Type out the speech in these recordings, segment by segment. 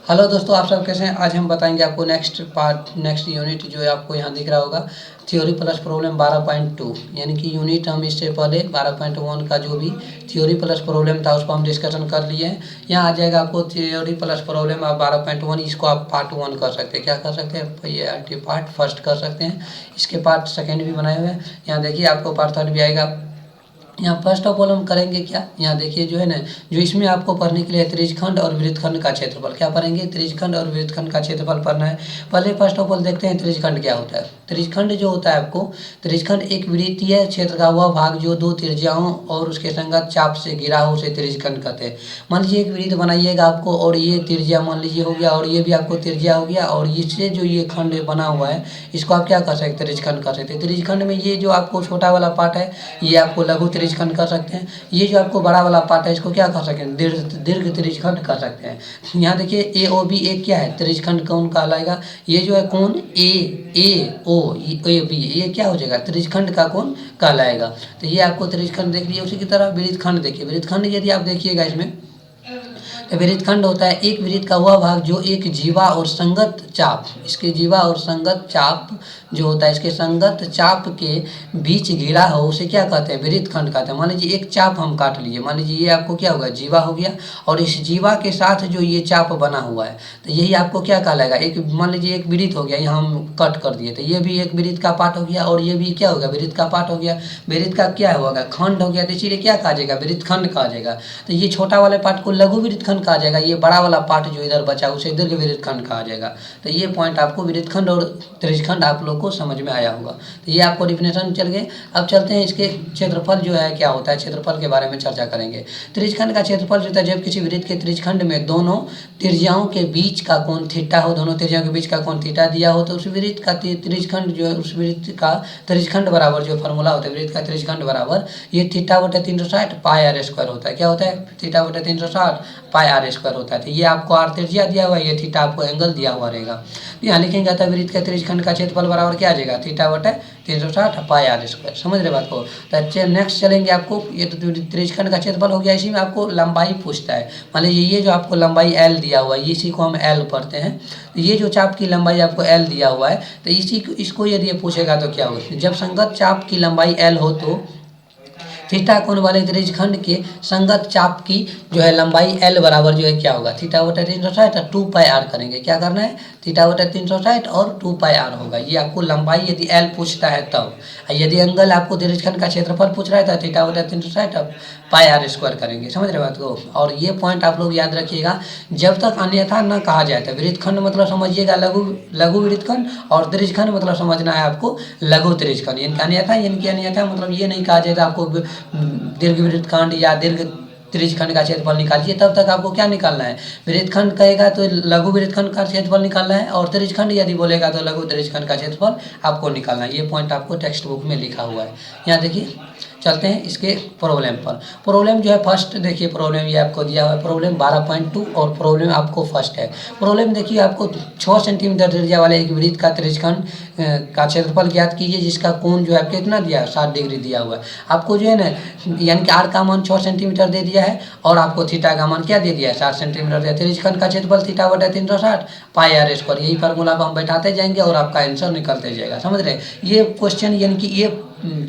Hello दोस्तों, आप सब कैसे हैं। आज हम बताएंगे आपको नेक्स्ट यूनिट जो है आपको यहाँ दिख रहा होगा, थ्योरी प्लस प्रॉब्लम 12.2। यानी कि यूनिट हम इससे पहले 12.1 का जो भी थ्योरी प्लस प्रॉब्लम था उसको हम डिस्कशन कर लिए हैं। यहाँ आ जाएगा आपको थ्योरी प्लस प्रॉब्लम आप 12.1। इसको आप पार्ट 1 कर सकते हैं। क्या कर सकते हैं, ये पार्ट फर्स्ट कर सकते हैं। इसके पार्ट सेकेंड भी बनाए हुए हैं। यहाँ देखिए आपको पार्ट थर्ड भी आएगा। यहाँ फर्स्ट ऑफ ऑल हम करेंगे क्या, यहाँ देखिए जो है ना, जो इसमें आपको पढ़ने के लिए त्रिज्यखंड और वृत्तखंड का क्षेत्रफल। क्या पढ़ेंगे, त्रिज्यखंड और वृत्तखंड का क्षेत्रफल पढ़ना है। पहले फर्स्ट ऑफ ऑल देखते हैं त्रिज्यखंड क्या होता है। त्रिज्यखंड जो होता है आपको, त्रिज्यखंड एक वृत्तीय क्षेत्र का वह भाग जो दो त्रिज्याओं और उसके संगत चाप से घिरा हो उसे त्रिज्यखंड कहते हैं। मान लीजिए एक वृत्त बनाइएगा आपको, और ये त्रिज्या मान लीजिए हो गया, और ये भी आपको त्रिज्या हो गया, और इससे जो ये खंड बना हुआ है इसको आप क्या कर सकते हैं, त्रिज्यखंड कर सकते हैं। त्रिज्यखंड में ये जो आपको छोटा वाला पार्ट है ये आपको लघु त्रिज्यखंड कर सकते हैं। ये जो आपको बड़ा वाला पार्ट है इसको क्या कर सकते हैं, दीर्घ त्रिज्यखंड कर सकते हैं। यहाँ देखिए ए ओ बी एक क्या है, त्रिज्यखंड कौन कहलाएगा। ये जो है कौन ए ओ ए बी, ये क्या हो जाएगा, त्रिज्यखंड का कौन कहलाएगा। तो ये आपको त्रिज्यखंड देख लिया। उसी की तरह वृत्तखंड देखिए। वृत्तखंड यदि आप देखिएगा इसमें, तो वृत्तखंड होता है एक वृत्त का वह भाग जो एक जीवा और संगत चाप, इसके जीवा और संगत चाप जो होता है, इसके संगत चाप के बीच घिरा हो उसे क्या कहते हैं, वृत्तखंड कहते हैं। मान लीजिए एक चाप हम काट लिए, मान लीजिए ये आपको क्या होगा, जीवा हो गया, और इस जीवा के साथ जो ये चाप बना हुआ है तो यही आपको क्या कहलाएगा, एक मान लीजिए एक वृत्त हो गया, यहाँ हम कट कर दिए तो ये भी एक वृत्त का पार्ट हो गया, और ये भी क्या होगा, वृत्त का पार्ट हो गया। वृत्त का क्या होगा, खंड हो गया, तो इसीलिए क्या कहा जाएगा, वृत्तखंड कहा जाएगा। तो ये छोटा वाले पार्ट को लघु वृत्तखंड कहा जाएगा, ये बड़ा वाला पार्ट जो इधर बचा उसे दीर्घ वृत्तखंड कहा जाएगा। तो ये पॉइंट आपको वृत्तखंड और त्रिज्यखंड आप लोग को समझ में आया होगा। तो ये आपको डिफिनेशन चल गए। अब चलते हैं इसके क्षेत्रफल जो है क्या होता है, क्षेत्रफल के बारे में चर्चा करेंगे। त्रिज्यखंड का क्षेत्रफल जो होता है, जब किसी वृत्त के त्रिज्यखंड में दोनों त्रिज्याओं के बीच का कोण थीटा हो, दोनों त्रिज्याओं के बीच का कोण थीटा दिया हो, तो उस वृत्त का त्रिज्यखंड जो है, उस वृत्त का त्रिज्यखंड बराबर जो फॉर्मूला होता है, वृत्त का त्रिज्यखंड बराबर ये थीटा बटे 360 पाई आर स्क्वायर होता है। क्या होता है, थीटा बटे 360 पाई आर स्क्वायर होता है। तो ये आपको आर त्रिज्या दिया हुआ है, ये थीटा आपको एंगल दिया हुआ रहेगा। यहाँ लिखेंगे तो वृत्त के त्रिज्यखंड का क्षेत्रफल बराबर क्या आ जाएगा, थीटा बटे 360 पाई आर स्क्वायर। समझ रहे बात को। तो नेक्स्ट चलेंगे आपको, ये तो त्रिज्यखंड का क्षेत्रफल हो गया। इसी में आपको लंबाई पूछता है। मान लीजिए ये जो आपको लंबाई एल दिया हुआ है, इसी को हम एल पढ़ते हैं। तो ये जो चाप की लंबाई आपको एल दिया हुआ है, तो इसको यदि ये पूछेगा तो क्या होगा, जब संगत चाप की लंबाई एल हो तो थीटा कोण वाले त्रिज्यखंड के संगत चाप की जो है लंबाई एल बराबर जो है क्या होगा, थीटा बटे 360 और 2 पाई आर करेंगे। क्या करना है, थीटा बटे 360 और 2 पाई आर होगा। ये आपको लंबाई यदि एल पूछता है तब। यदि एंगल आपको त्रिज्यखंड का क्षेत्रफल पूछ रहा है तो थीटा बटे 360 पाई आर स्क्वायर करेंगे। समझ रहे बात को। और ये पॉइंट आप लोग याद रखिएगा, जब तक अन्यथा न कहा जाए तो वृत्तखंड मतलब समझिएगा लघु वृत्तखंड, और त्रिज्यखंड मतलब समझना है आपको लघु त्रिज्यखंड। अन्यथा मतलब ये नहीं कहा जाए तो आपको दीर्घ वृत्तखंड या दीर्घ त्रिज्यखंड का क्षेत्रफल निकालिए, तब तक आपको क्या निकालना है, वृत्तखंड कहेगा तो लघु वृत्तखंड का क्षेत्रफल निकालना है, और त्रिज्यखंड यदि बोलेगा तो लघु त्रिज्यखंड का क्षेत्रफल आपको निकालना है। ये पॉइंट आपको टेक्स्ट बुक में लिखा हुआ है। यहाँ देखिए, चलते हैं इसके प्रॉब्लम पर। प्रॉब्लम जो है फर्स्ट देखिए, प्रॉब्लम ये आपको दिया हुआ है, प्रॉब्लम 12.2 और प्रॉब्लम आपको फर्स्ट है। प्रॉब्लम देखिए, आपको 6 सेंटीमीटर त्रिज्या वाले एक वृत्त का त्रिज्यखंड का क्षेत्रफल ज्ञात कीजिए, जिसका कोण जो है कितना दिया है, 60 डिग्री दिया हुआ है। आपको जो है ना, यानी कि आर का मान 6 सेंटीमीटर दे दिया है, और आपको थीटा का मान क्या दे दिया है, 60 सेंटीमीटर दिया। त्रिज्यखंड का क्षेत्रफल थीटा बटे 360 पाई आर स्क्वायर। यही फार्मूला को हम बैठाते जाएंगे और आपका आंसर निकलते जाएगा। समझ रहे, ये क्वेश्चन यानी कि ये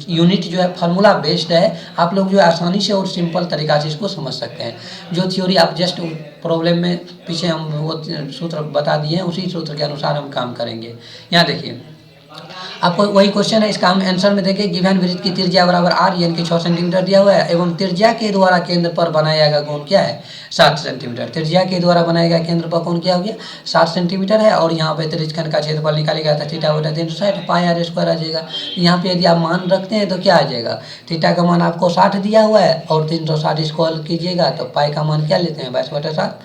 यूनिट जो है फार्मूला बेस्ड है। आप लोग जो है आसानी से और सिंपल तरीका से इसको समझ सकते हैं। जो थ्योरी आप जस्ट प्रॉब्लम में पीछे हम वो सूत्र बता दिए हैं, उसी सूत्र के अनुसार हम काम करेंगे। यहाँ देखिए, आपको वही क्वेश्चन है, इसका हम आंसर में देखें। गिवन वृत्त की त्रिज्या बराबर आर यानी कि 6 सेंटीमीटर दिया हुआ है, एवं त्रिज्या के द्वारा केंद्र पर बनाया गया कोण क्या है, 60 सेंटीमीटर। त्रिज्या के द्वारा बनाया गया केंद्र पर कोण क्या हो गया, 60 सेंटीमीटर है, और यहाँ पे त्रिज्यखंड का क्षेत्रफल निकालेगा तो थीटा बटा 360 पाई आर स्क्वायर आ जाएगा। यहाँ पे यदि आप मान रखते हैं तो क्या आ जाएगा, थीटा का मान आपको 60 दिया हुआ है, और 360 स्क्वायर कीजिएगा तो पाई का मान क्या लेते हैं, 22/7,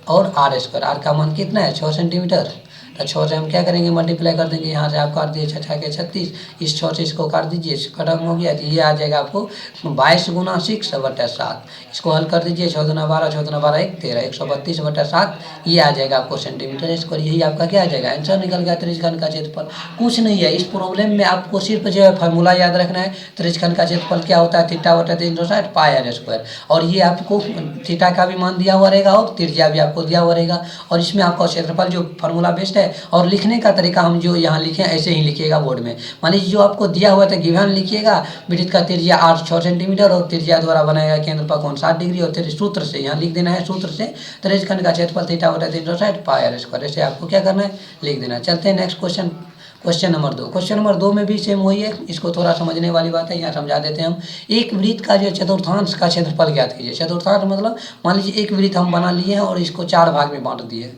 और आर स्क्वायर, आर का मान कितना है, 6 सेंटीमीटर। तो 6 से हम क्या करेंगे, मल्टीप्लाई कर देंगे। यहाँ से आप काट दिए 6 के 36, इस 6 से इसको काट दीजिए, खत्म हो गया। तो ये आ जाएगा आपको 22 गुना 6/7। इसको हल कर दीजिए, 6 दूना 12, 6 दूना 12 1 13, 132/7 ये आ जाएगा आपको सेंटीमीटर स्क्वायर। यही आपका क्या आ जाएगा, आंसर निकल गया त्रिज्यखंड का क्षेत्रफल। कुछ नहीं है इस प्रॉब्लम में, आपको सिर्फ जो है फार्मूला याद रखना है। त्रिज्यखंड का क्षेत्रफल क्या होता है, θ/360 πr²। और ये आपको थीटा का भी मान दिया हुआ रहेगा और त्रिज्या भी आपको दिया हुआ रहेगा। और इसमें आपका क्षेत्रफल जो फार्मूला बेस्ड है, और लिखने का तरीका हम जो यहाँ लिखे ऐसे ही लिखिएगा बोर्ड में। मान लीजिए जो आपको दिया हुआ था गिवन लिखिएगा, वृत्त का त्रिज्या 6 सेंटीमीटर और त्रिज्या द्वारा बनाएगा केंद्र पर कोण 60 डिग्री, और फिर सूत्र से यहाँ लिख देना है, सूत्र से त्रिज्यखंड का क्षेत्रफल θ/360 πr²। ऐसे आपको क्या करना है, लिख देना। चलते हैं next question, question number 2। Question number 2 में भी सेम वही है, इसको थोड़ा समझने वाली बात है, यहाँ समझा देते हैं हम। एक वृत्त का जो चतुर्थांश का क्षेत्रफल ज्ञात कीजिए। चतुर्थांश मतलब मान लीजिए एक वृत्त हम बना लिए हैं और इसको 4 भाग में बांट दिए।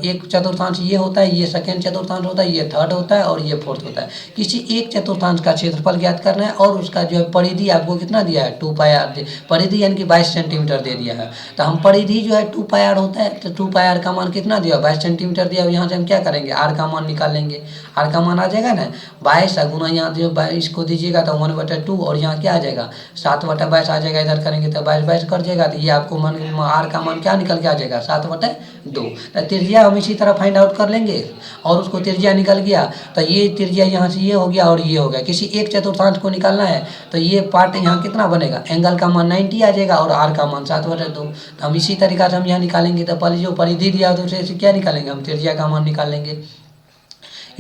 एक चतुर्थांश ये होता है, ये सेकेंड चतुर्थांश होता है, ये थर्ड होता है और ये फोर्थ होता है। किसी एक चतुर्थांश का क्षेत्रफल ज्ञात करना है और उसका जो है परिधि आपको कितना दिया है, 2πr। परिधि यानी कि 22 सेंटीमीटर दे दिया है। तो हम परिधि जो है 2πr होता है, तो 2πr का मान कितना दिया, 22 सेंटीमीटर दिया। यहाँ से हम क्या करेंगे, r का मान निकाल लेंगे। r का मान आ जाएगा ना 22 गुना यहाँ जो 22 को दीजिएगा तो 1/2, और यहाँ क्या आ जाएगा 7/22 आ जाएगा। इधर करेंगे तो 22 कर जाएगा। तो ये आपको मान r का मान क्या निकल के आ जाएगा, 7/2। तो त्रिज्या हम इसी तरह फाइंड आउट कर लेंगे, और उसको त्रिज्या निकल गया तो ये त्रिज्या यहाँ से ये हो गया और ये हो गया। किसी एक चतुर्थांश को निकालना है तो ये पार्ट यहाँ कितना बनेगा, एंगल का मान 90 आ जाएगा और r का मान 7/2। तो हम इसी तरीका से हम यहाँ निकालेंगे। तो पहले जो परिधि दिया तो उसे क्या निकालेंगे, हम त्रिज्या का मान निकाल लेंगे।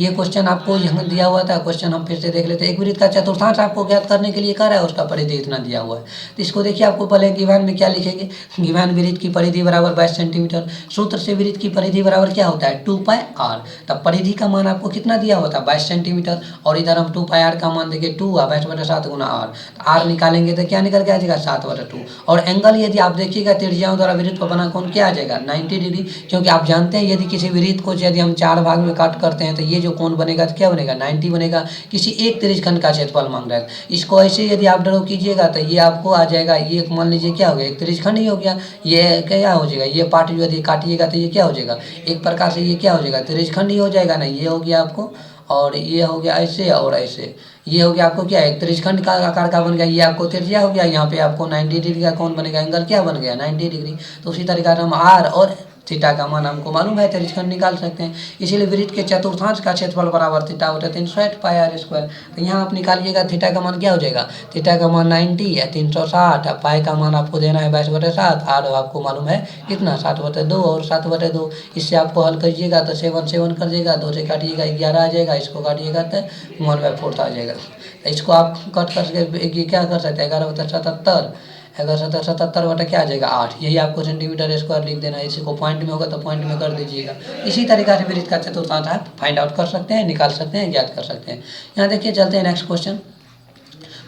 ये क्वेश्चन आपको यहाँ दिया हुआ था। क्वेश्चन हम फिर से देख लेते हैं। एक वृत्त का चतुर्थांश आपको ज्ञात करने के लिए कह रहा है, उसका परिधि इतना दिया हुआ है। तो इसको देखिए, आपको पहले गिवन में क्या लिखेंगे, गिवन वृत्त की परिधि बराबर 22 सेंटीमीटर। सूत्र से वृत्त की परिधि बराबर क्या होता है, 2πr। तब परिधि का मान आपको कितना दिया हुआ था, 22 सेंटीमीटर, और इधर हम 2πr का मान देंगे 2 22/7 गुना r। r निकालेंगे तो क्या निकल के आ जाएगा, 7/2। और एंगल यदि आप देखिएगा त्रिज्याओं द्वारा वृत्त पर बना कोण क्या आ जाएगा, 90 डिग्री। क्योंकि आप जानते हैं यदि किसी वृत्त को यदि हम 4 भाग में काट करते हैं तो ये जो कोण बनेगा तो क्या बनेगा, 90 बनेगा। किसी एक त्रिज्यखंड का क्षेत्रफल मांग रहा है, इसको ऐसे यदि आप ड्रॉ कीजिएगा तो ये आपको आ जाएगा, ये मान लीजिए क्या हो गया, एक त्रिज्यखंड ही हो गया। ये क्या हो जाएगा, ये पार्ट जो यदि काटिएगा तो ये क्या हो जाएगा, एक प्रकार से ये क्या हो जाएगा, त्रिज्यखंड ही हो जाएगा ना। ये हो गया आपको, और ये हो गया ऐसे और ऐसे। ये हो गया आपको क्या, एक त्रिज्यखंड का आकार का बन गया। ये आपको त्रिज्या हो गया, यहाँ पे आपको 90 डिग्री का कोण बनेगा, एंगल क्या बन गया, 90 डिग्री। तो उसी तरीका से हम r और थीटा का मान हमको मालूम है, त्रिज्यखंड निकाल सकते हैं। इसीलिए वृत्त के चतुर्थांश का क्षेत्रफल बराबर θ/360 πr²। तो यहाँ आप निकालिएगा, थीटा का मान क्या हो जाएगा, थीटा का मान 90 या 360, पाई का मान आपको देना है 22/7, r आपको मालूम है कितना 7/2 और 7/2। इससे आपको हल करिएगा तो 7 कर देगा, 2 से काटिएगा 11 आ जाएगा, इसको काटिएगा तो 1/4 आ जाएगा। तो इसको आप कट करके क्या कर सकते हैं, 11/77, 11/77 बटा क्या आ जाएगा 8। यही आपको सेंटीमीटर स्क्वायर लिख देना है। इसी को पॉइंट में होगा तो पॉइंट में कर दीजिएगा। इसी तरीका से वृत्त का चतुर्थांश आप फाइंड आउट कर सकते हैं, निकाल सकते हैं, ज्ञात कर सकते हैं। यहाँ देखिए, चलते हैं नेक्स्ट क्वेश्चन।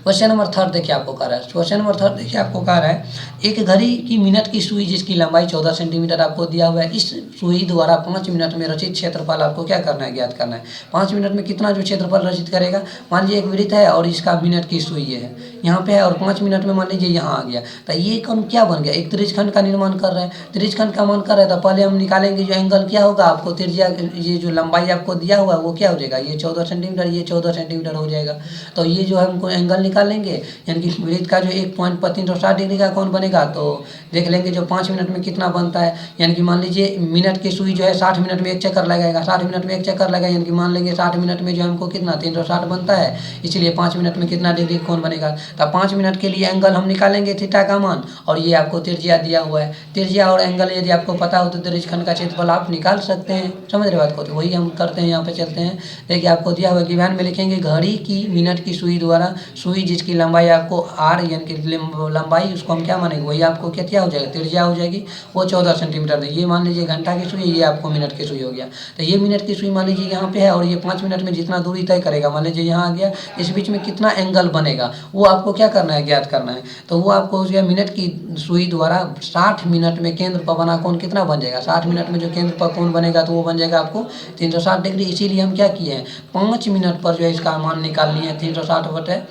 क्वेश्चन नंबर 3 देखिए आपको कह रहा है। क्वेश्चन नंबर 3 देखिए आपको कह रहा है, एक घड़ी की मिनट की सुई जिसकी लंबाई 14 सेंटीमीटर आपको दिया हुआ है, इस सुई द्वारा 5 मिनट में रचित क्षेत्रफल आपको क्या करना है, ज्ञात करना है। 5 मिनट में कितना जो क्षेत्रफल रचित करेगा। मान लीजिए एक वृत्त है और इसका मिनट की सुई है यहाँ पे है, और 5 मिनट में मान लीजिए यहाँ आ गया। तो ये कौन क्या बन गया, एक त्रिज्यखंड का निर्माण कर रहे हैं। त्रिज्यखंड का मान कर रहे हैं तो पहले हम निकालेंगे जो एंगल क्या होगा, आपको त्रिज्या ये जो लंबाई आपको दिया हुआ है वो क्या हो जाएगा, ये 14 सेंटीमीटर, ये 14 सेंटीमीटर हो जाएगा। तो ये जो है हमको एंगल निकालेंगे, यानी कि वृत्त का जो एक पॉइंट पर 360 डिग्री का कोण बनेगा। तो देख लेंगे जो 5 मिनट में कितना बनता है। यानी कि मान लीजिए मिनट की सुई जो है 60 मिनट में एक चक्कर लगाएगा, 60 मिनट में एक चक्कर लगाएगा, यानी कि मान लेंगे 60 मिनट में जो हमको कितना 360 बनता है। इसलिए 5 मिनट में कितना डिग्री कोण बनेगा। तो 5 मिनट के लिए एंगल हम निकालेंगे थीटा का मान, और ये आपको त्रिज्या दिया हुआ है। त्रिज्या और एंगल यदि आपको पता हो तो त्रिज्यखंड का क्षेत्रफल आप निकाल सकते हैं। समझ रहे बात को, तो वही हम करते हैं। यहाँ पे चलते हैं, देखिए आपको दिया हुआ गिवन में लिखेंगे, घड़ी की मिनट की सुई द्वारा, सुई जिसकी लंबाई आपको r यानी कि लंबाई, उसको हम क्या मानेंगे, वही आपको क्या हो जाएगा, त्रिज्या हो जाएगी, वो 14 सेंटीमीटर है। ये मान लीजिए घंटा की सुई, ये आपको मिनट की सुई हो गया। तो ये मिनट की सुई मान लीजिए यहाँ पे है, और ये 5 मिनट में जितना दूरी तय करेगा, मान लीजिए यहाँ आ गया, इस बीच में कितना एंगल बनेगा वो आपको क्या करना है, ज्ञात करना है। तो वो आपको हो गया मिनट की सुई द्वारा 60 मिनट में केंद्र पर बना कोण कितना बन जाएगा। 60 मिनट में जो केंद्र पर कोण बनेगा तो वो बन जाएगा आपको 360 डिग्री। इसीलिए हम क्या किए हैं, 5 मिनट पर जो है इसका मान निकाल लिए हैं 360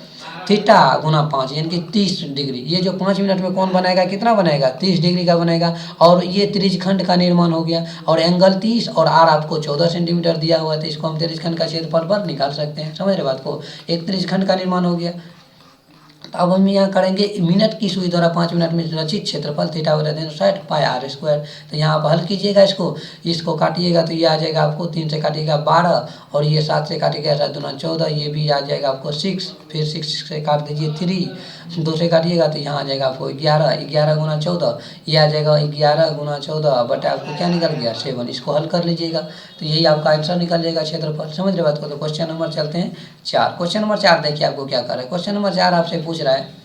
थीटा गुना 5 यानी कि 30 डिग्री। ये जो 5 मिनट में कौन बनाएगा, कितना बनेगा, 30 डिग्री का बनेगा। और ये त्रिज्यखंड का निर्माण हो गया और एंगल 30 और आर आपको 14 सेंटीमीटर दिया हुआ है, तो इसको हम त्रिज्यखंड का क्षेत्रफल पर निकाल सकते हैं। समझ रहे बात को, एक त्रिज्यखंड का निर्माण हो गया। तो अब हम यहाँ करेंगे मिनट की सुई द्वारा 5 मिनट में रचित क्षेत्रफल थीटा बटा 360 पाई आर स्क्वायर। तो यहाँ आप हल कीजिएगा, इसको काटिएगा तो ये आ जाएगा आपको 3 से काटिएगा 12 और ये 7 से काटिएगा 7 दूना 14, ये भी आ जाएगा आपको 6, फिर 6 से काट दीजिए 3, 2 से काटिएगा तो यहाँ आ जाएगा आपको 11, 11 गुना 14, ये आ जाएगा 11 गुना 14 बटा आपको क्या निकल गया 7। इसको हल कर लीजिएगा तो यही आपका आंसर निकल जाएगा क्षेत्रफल। समझ रहे बात को। तो क्वेश्चन नंबर चलते हैं 4। क्वेश्चन नंबर 4 देखिए आपको क्या कर रहा है। क्वेश्चन नंबर 4 आपसे पूछ रहा है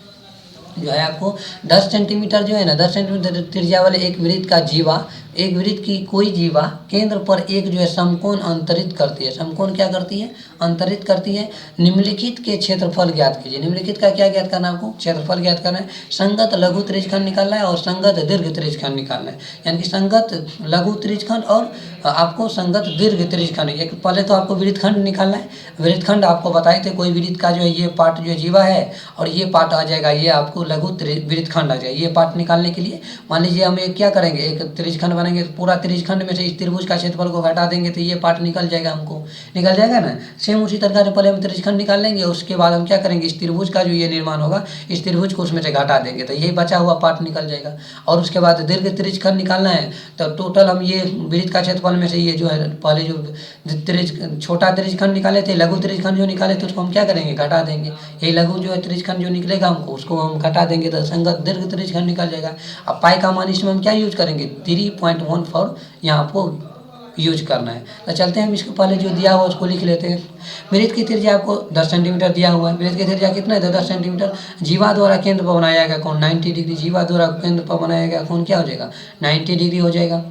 जो है आपको 10 सेंटीमीटर जो है ना 10 सेंटीमीटर त्रिज्या वाले एक वृत्त का जीवा, एक वृत्त की कोई जीवा केंद्र पर एक जो है समकोण अंतरित करती है। समकोण क्या करती है, अंतरित करती है। निम्नलिखित के क्षेत्रफल ज्ञात कीजिए। निम्नलिखित का क्या ज्ञात करना है आपको, क्षेत्रफल ज्ञात करना है। संगत लघु त्रिज्यखंड निकालना है और संगत दीर्घ त्रिज्यखंड निकालना है। यानी कि संगत लघु त्रिज्यखंड और आपको संगत दीर्घ त्रिज्यखंड। एक पहले तो आपको वृत्तखंड निकालना है। वृत्तखंड आपको बताए थे कोई वृत्त का जो है ये पार्ट जो जीवा है और ये पार्ट आ जाएगा, ये आपको लघु वृत्तखंड आ जाएगा। ये पार्ट निकालने के लिए मान लीजिए हम एक क्या करेंगे, एक त्रिज्यखंड बनाएंगे तो पूरा त्रिज्यखंड में से इस त्रिभुज का क्षेत्रफल को घटा देंगे तो ये पार्ट निकल जाएगा, हमको निकल जाएगा ना। सेम उसी तरह से पहले हम त्रिज्यखंड निकाल लेंगे, उसके बाद हम क्या करेंगे, इस त्रिभुज का जो ये निर्माण होगा इस त्रिभुज को उसमें से घटा देंगे तो यही बचा हुआ पार्ट निकल जाएगा। और उसके बाद दीर्घ त्रिज्यखंड निकालना है तो टोटल हम ये वृत्त का क्षेत्रफल में से ये जो है पहले जो छोटा त्रिज्यखंड निकाले थे, लघु त्रिज्यखंड जो निकाले थे उसको हम क्या करेंगे, घटा देंगे। यही लघु जो है त्रिज्यखंड जो निकलेगा हमको उसको हम घटा देंगे तो संगत दीर्घ त्रिज्यखंड निकल जाएगा। अब पाई का मान इसमें हम क्या यूज करेंगे, 3.14 यहाँ आपको यूज करना है। तो चलते हैं हम इसको पहले जो दिया हुआ उसको लिख लेते हैं। वृत्त की त्रिज्या आपको 10 सेंटीमीटर दिया हुआ है। वृत्त की त्रिज्या कितना है, 10 सेंटीमीटर। जीवा द्वारा केंद्र पर बनाया गया कोण 90 डिग्री। जीवा द्वारा केंद्र पर बनाया गया कोण क्या हो जाएगा, 90 डिग्री हो जाएगा।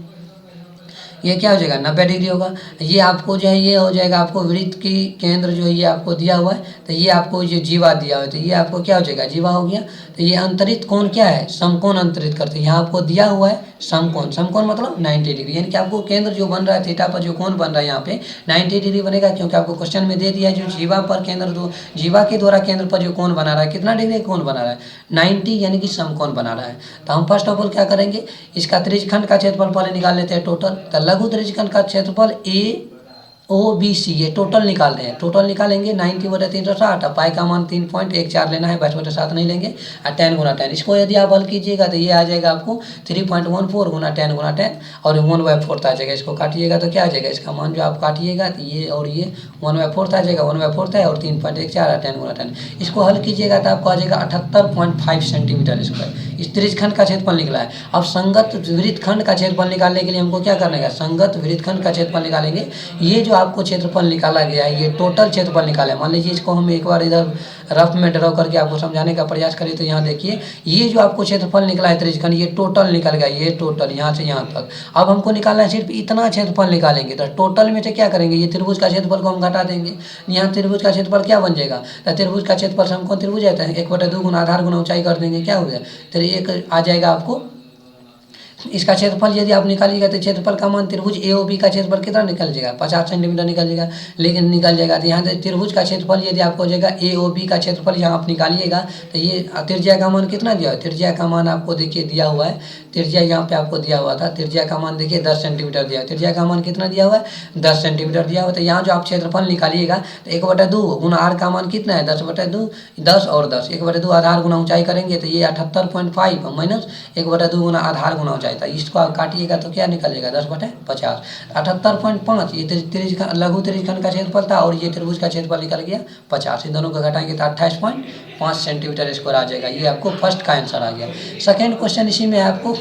ये क्या हो जाएगा, 90 डिग्री होगा। ये आपको जो है ये हो जाएगा आपको वृत्त की केंद्र जो है ये आपको दिया हुआ है तो ये आपको जो जीवा दिया हुआ है तो ये आपको क्या हो जाएगा, जीवा हो गया। तो ये अंतरित कोण क्या है, समकोण अंतरित करते हैं। यहाँ आपको दिया हुआ है समकोण, समकोण मतलब 90 डिग्री। यानी कि आपको केंद्र जो बन रहा है थीटा पर जो कोण बन रहा है यहाँ पे 90 डिग्री बनेगा, क्योंकि आपको क्वेश्चन में दे दिया है जो जीवा पर केंद्र दो जीवा के द्वारा केंद्र पर जो कोण बना रहा है कितना डिग्री कोण बना रहा है, 90 यानी कि समकोण बना रहा है। तो हम फर्स्ट ऑफ ऑल क्या करेंगे, इसका त्रिज्यखंड का क्षेत्रफल पहले निकाल लेते हैं टोटल। तो लघु त्रिज्यखंड का क्षेत्रफल AOBC ये टोटल निकाल रहे हैं। टोटल निकालेंगे 90/360। पाई का मान 3.14 लेना है, 22/7 नहीं लेंगे। और 10 गुना 10 इसको यदि आप हल कीजिएगा तो ये आ जाएगा आपको 3.14 गुना 10 गुना 10 और 1/4 आ जाएगा। इसको काटिएगा तो क्या आ जाएगा, इसका मान जो आप काटिएगा तो ये और ये 1/4 आ जाएगा। 1/4 है और 3.14 और 10 गुना 10 इसको हल कीजिएगा तो आपको आ जाएगा 78.5 सेंटीमीटर स्क्वायर। इस त्रिज्यखंड का क्षेत्रफल निकला है। अब संगत वृत्तखंड का क्षेत्रफल निकालने के लिए हमको क्या करना है, संगत वृत्तखंड का क्षेत्रफल निकालेंगे। ये जो आपको क्षेत्रफल निकाला गया है ये टोटल क्षेत्रफल निकाला है। मान लीजिए इसको हम एक बार इधर रफ में ड्रॉ करके आपको समझाने का प्रयास करें तो यहाँ देखिए ये जो आपको क्षेत्रफल निकला है त्रिज्यखंड ये टोटल निकल गया, ये टोटल यहाँ से यहाँ तक। अब हमको निकालना है सिर्फ इतना क्षेत्रफल निकालेंगे तो टोटल में से क्या करेंगे, ये त्रिभुज का क्षेत्रफल को हम घटा देंगे। यहाँ त्रिभुज का क्षेत्रफल क्या बन जाएगा, तो त्रिभुज का क्षेत्रफल समकोण त्रिभुज आता है 1/2 गुना आधार गुना ऊंचाई कर देंगे, क्या हो गया तो एक आ जाएगा आपको। इसका क्षेत्रफल यदि आप निकालिएगा तो क्षेत्रफल का मान त्रिभुज AOB का क्षेत्रफल कितना निकल जाएगा, 50 सेंटीमीटर निकल जाएगा। लेकिन निकल जाएगा तो यहाँ से त्रिभुज का क्षेत्रफल यदि आपको हो जाएगा AOB का क्षेत्रफल यहाँ आप निकालिएगा तो ये त्रिज्या का मान कितना दिया है, त्रिज्या का मान आपको देखिए दिया हुआ है। त्रिज्या यहाँ पे आपको दिया हुआ था, त्रिज्या का मान देखिए 10 सेंटीमीटर दिया है। त्रिज्या का मान कितना दिया हुआ है, 10 सेंटीमीटर दिया हुआ है। तो यहाँ जो आप क्षेत्रफल निकालिएगा तो 1/2 गुना आर का मान कितना है 10/2, 10 और 10 1/2 आधार गुना ऊंचाई करेंगे तो ये 78.5 माइनस 1/2 गुना आधार गुना ऊंचाई था। इसको आप काटिएगा तो क्या निकलेगा 10/50 78.5 ये त्रिज्यखंड लघु त्रिज्यखंड का क्षेत्रफल था और ये त्रिभुज का क्षेत्रफल निकल गया 50। इन दोनों को घटाएंगे तो 28.5 सेंटीमीटर स्क्वायर आ जाएगा। ये आपको फर्स्ट का आंसर आ गया। सेकेंड क्वेश्चन इसी में आपको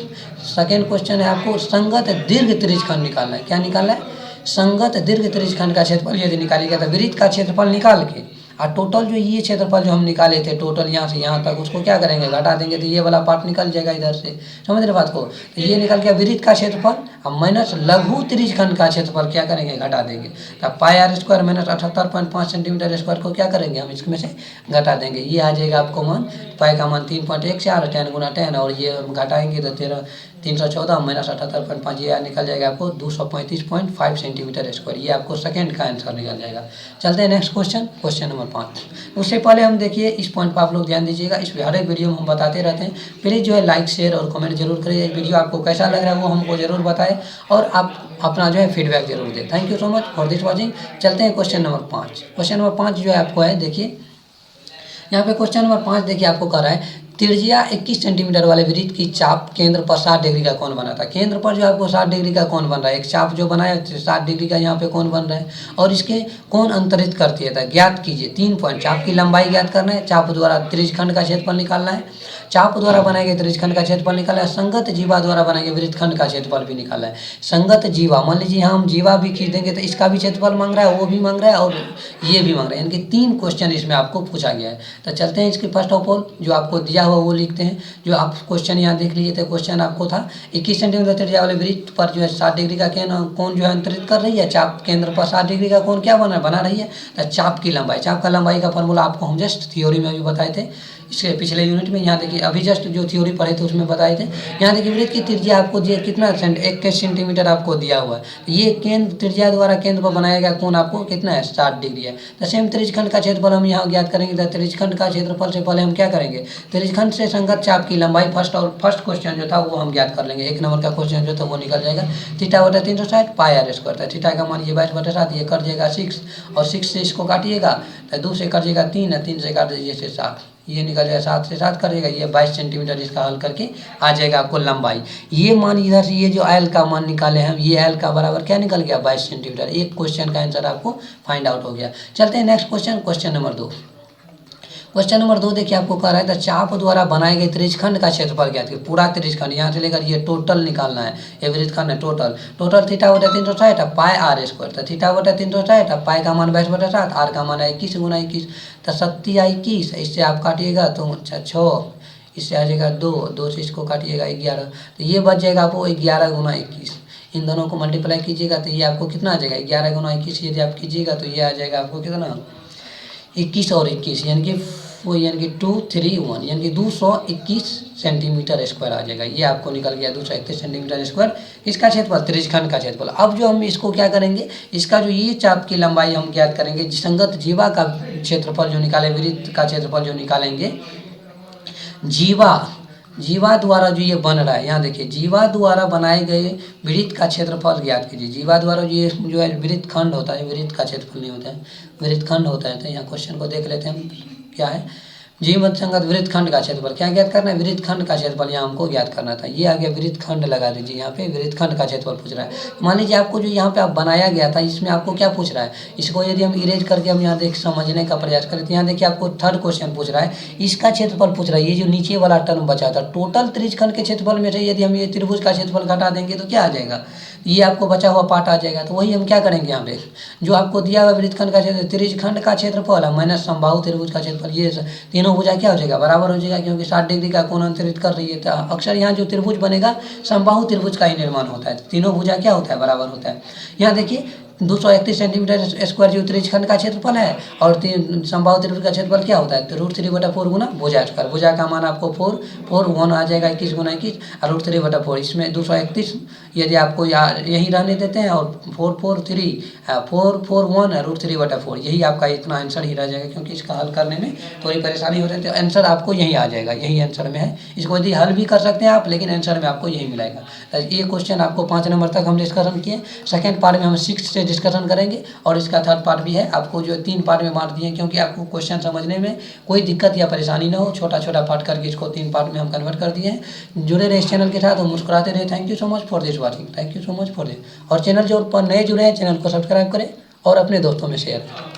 सेकेंड क्वेश्चन है आपको संगत दीर्घ त्रिज्यखंड निकालना है। क्या निकालना है, संगत दीर्घ त्रिज्यखंड का क्षेत्रफल यदि निकालिएगा तो वृत्त का क्षेत्रफल निकाल के और टोटल जो ये क्षेत्रफल जो हम निकाले थे टोटल यहाँ से यहाँ तक उसको क्या करेंगे, घटा देंगे तो ये वाला पार्ट निकल जाएगा इधर से। समझ रहे बात को, तो ये निकल गया वृत्त का क्षेत्रफल अब माइनस लघु त्रिज्यखंड का क्षेत्रफल क्या करेंगे, घटा देंगे। तो pi r square minus 78.5 centimetre square को क्या करेंगे हम इसमें से घटा देंगे। ये आ जाएगा आपको मान, पाई का मान 3.14 10 गुना 10 और ये हम घटाएंगे तो 314 माइनस 78.5 ये निकल जाएगा आपको 235.5 सेंटीमीटर स्क्वायर। ये आपको सेकंड का आंसर निकल जाएगा। चलते हैं नेक्स्ट क्वेश्चन, क्वेश्चन नंबर 5। उससे पहले हम देखिए इस पॉइंट पर आप लोग ध्यान दीजिएगा, इस हर एक वीडियो में हम बताते रहते हैं, प्लीज़ जो है लाइक शेयर और कमेंट जरूर करिए। वीडियो आपको कैसा लग रहा है वो हमको जरूर बताएं और आप अपना जो है फीडबैक जरूर दें। Thank you so much for this watching. चलते हैं क्वेश्चन नंबर 5। क्वेश्चन नंबर 5 जो है आपको है, देखिए यहाँ पे क्वेश्चन नंबर 5 देखिए आपको कह रहा है त्रिज्या 21 सेंटीमीटर वाले वृत्त की चाप केंद्र पर 60 डिग्री का कोण बना था। केंद्र पर जो आपको 60 डिग्री का कोण बन रहा है, एक चाप जो बनाया 60 डिग्री का यहाँ पे कोण बन रहा है और इसके कोण अंतरित करती है। ज्ञात कीजिए 3 पॉइंट, चाप की लंबाई ज्ञात करना है, चाप द्वारा त्रिज्यखंड का क्षेत्रफल निकालना है, चाप द्वारा बनाए गए त्रिज्यखंड का क्षेत्रफल निकालना है, संगत जीवा द्वारा बनाए गए वृत्तखंड का क्षेत्रफल भी निकालना है। संगत जीवा, मान लीजिए हम जीवा भी खींच देंगे तो इसका भी क्षेत्रफल मांग रहा है, वो भी मांग रहा है और ये भी मांग रहा है, यानी कि 3 क्वेश्चन इसमें आपको पूछा गया है। तो चलते हैं इसके फर्स्ट ऑफ ऑल जो आपको दिया हुआ वो लिखते हैं। जो आप क्वेश्चन यहाँ देख लीजिए, तो क्वेश्चन आपको था 21 सेंटीमीटर त्रिज्या वाले वृत्त पर जो है 60 डिग्री का कोण जो है अंतरित कर रही है, चाप केंद्र पर 60 डिग्री का कोण क्या बना रही है, तो चाप की लंबाई। चाप का लंबाई का फॉर्मूला आपको हम जस्ट थ्योरी में भी बताए थे, इसके पिछले यूनिट में। यहाँ देखिए अभी जस्ट जो थ्योरी पढ़े थे उसमें बताए थे। यहाँ देखिए वृत्त की त्रिज्या आपको दिया कितना 21 सेंटीमीटर आपको दिया हुआ है। ये केंद्र त्रिज्या द्वारा केंद्र पर बनाया गया कोण आपको कितना है, 60 डिग्री है। तो सेम त्रिज्यखंड का क्षेत्रफल हम यहाँ ज्ञात करेंगे। तो त्रिज्यखंड का क्षेत्रफल से पहले हम क्या करेंगे, त्रिज्यखंड से संगत चाप की लंबाई फर्स्ट क्वेश्चन जो था वो हम ज्ञात कर लेंगे। 1 नंबर का क्वेश्चन जो था वो निकल जाएगा θ/360 पाई r स्क्वायर। तो थीटा का मान लीजिए 22/7, ये कट जाएगा 6 और 6 से इसको काटिएगा तो 2 से कट जाएगा 3 है, 3 से काट दीजिए 7, ये निकल जाएगा 7 से 7 करेगा, ये 22 सेंटीमीटर इसका हल करके आ जाएगा आपको लंबाई। ये मान इधर से ये जो एल का मान निकाले हम, ये एल का बराबर क्या निकल गया 22 सेंटीमीटर। एक क्वेश्चन का आंसर आपको फाइंड आउट हो गया। चलते हैं next question, question number 2। Question number 2 देखिए आपको कह रहा है तो चाप द्वारा बनाए गए त्रिज्यखंड का क्षेत्रफल ज्ञात कीजिए। पूरा त्रिज्यखंड यहाँ से लेकर ये टोटल निकालना है, ये वृत्तखंड है टोटल θ/360 पाई r स्क्वायर। तो θ/360 पाई का मान 22/7, r का मान है 21 × 21, तो 27/21, इससे आप काटिएगा तो 6, इससे आ जाएगा 2 से इसको काटिएगा 11, तो ये बच जाएगा आपको 11 × 21। इन दोनों को मल्टीप्लाई कीजिएगा तो ये आपको कितना आ जाएगा 11 × 21, यदि आप कीजिएगा तो ये आ जाएगा आपको कितना 21 और 21 यानी कि 231 यानी कि 221 सेंटीमीटर स्क्वायर आ जाएगा। ये आपको निकल गया 231 सेंटीमीटर स्क्वायर इसका क्षेत्रफल, त्रिज्यखंड का क्षेत्रफल। अब जो हम इसको क्या करेंगे, इसका जो ये चाप की लंबाई हम ज्ञात करेंगे, संगत जीवा का क्षेत्रफल जो निकाले, वृत्त का क्षेत्रफल जो निकालेंगे, जीवा द्वारा जो ये बन रहा है, यहाँ देखिए जीवा द्वारा बनाए गए वृत्त का क्षेत्रफल ज्ञात कीजिए। जीवा द्वारा जो है वृत्तखंड होता है, वृत्त का क्षेत्रफल नहीं होता है, वृत्तखंड होता है। तो यहाँ क्वेश्चन को देख लेते हैं हम क्या है, जीव संगत वृत्तखंड का क्षेत्रफल क्या ज्ञात करना है, वृत्तखंड का क्षेत्रफल यहाँ हमको ज्ञात करना था। ये आ गया वृत्तखंड, लगा दीजिए यहाँ पे वृत्तखंड का क्षेत्रफल पूछ रहा है। मान लीजिए आपको जो यहाँ पे आप बनाया गया था, इसमें आपको क्या पूछ रहा है, इसको यदि हम इरेज करके हम यहाँ देख समझने का प्रयास करें तो यहाँ देखिए आपको थर्ड क्वेश्चन पूछ रहा है, इसका क्षेत्रफल पूछ रहा है। ये जो नीचे वाला टर्म बचा था, टोटल त्रिज्यखंड के क्षेत्रफल में से यदि हम ये त्रिभुज का क्षेत्रफल घटा देंगे तो क्या आ जाएगा, ये आपको बचा हुआ पार्ट आ जाएगा। तो वही हम क्या करेंगे, यहाँ पे जो आपको दिया हुआ वृत्तखंड का त्रिज्यखंड का क्षेत्रफल है माइनस समबाहु त्रिभुज का क्षेत्रफल, ये तीनों भुजा क्या हो जाएगा, बराबर हो जाएगा, क्योंकि 60 डिग्री का कोण अंतरित कर रही है। तो अक्सर यहाँ जो त्रिभुज बनेगा समबाहु त्रिभुज का ही निर्माण होता है, तीनों भुजा क्या होता है, बराबर होता है। यहाँ देखिए 231 सेंटीमीटर स्क्वायर जो त्रिज्यखंड का क्षेत्रफल है और समबाहु त्रिभुज का क्षेत्रफल क्या होता है, तो √3/4 गुना भुजा स्क्वायर। भुजा का मान आपको 4 आ जाएगा 21 × 21 और √3/4, इसमें 231 यदि आपको यही रहने देते हैं और 4 4 1 √3/4, यही आपका इतना आंसर ही रह जाएगा, क्योंकि इसका हल करने में थोड़ी परेशानी हो रही है। तो आंसर आपको यही आ जाएगा, यही आंसर में है। इसको यदि हल भी कर सकते हैं आप, लेकिन आंसर में आपको यही मिलेगा। तो ये क्वेश्चन आपको 5 नंबर तक हम डिस्कशन किए। सेकेंड पार्ट में हम 6 से डिस्कशन करेंगे और इसका थर्ड पार्ट भी है। आपको जो 3 पार्ट में बांट दिए, क्योंकि आपको क्वेश्चन समझने में कोई दिक्कत या परेशानी ना हो, छोटा छोटा पार्ट करके इसको 3 पार्ट में हम कन्वर्ट कर दिए हैं। जुड़े रहे इस चैनल के साथ और मुस्कुराते रहे। Thank you so much for this watching, thank you so much for this. और चैनल जो नए जुड़े हैं, चैनल को सब्सक्राइब करें और अपने दोस्तों में शेयर करें।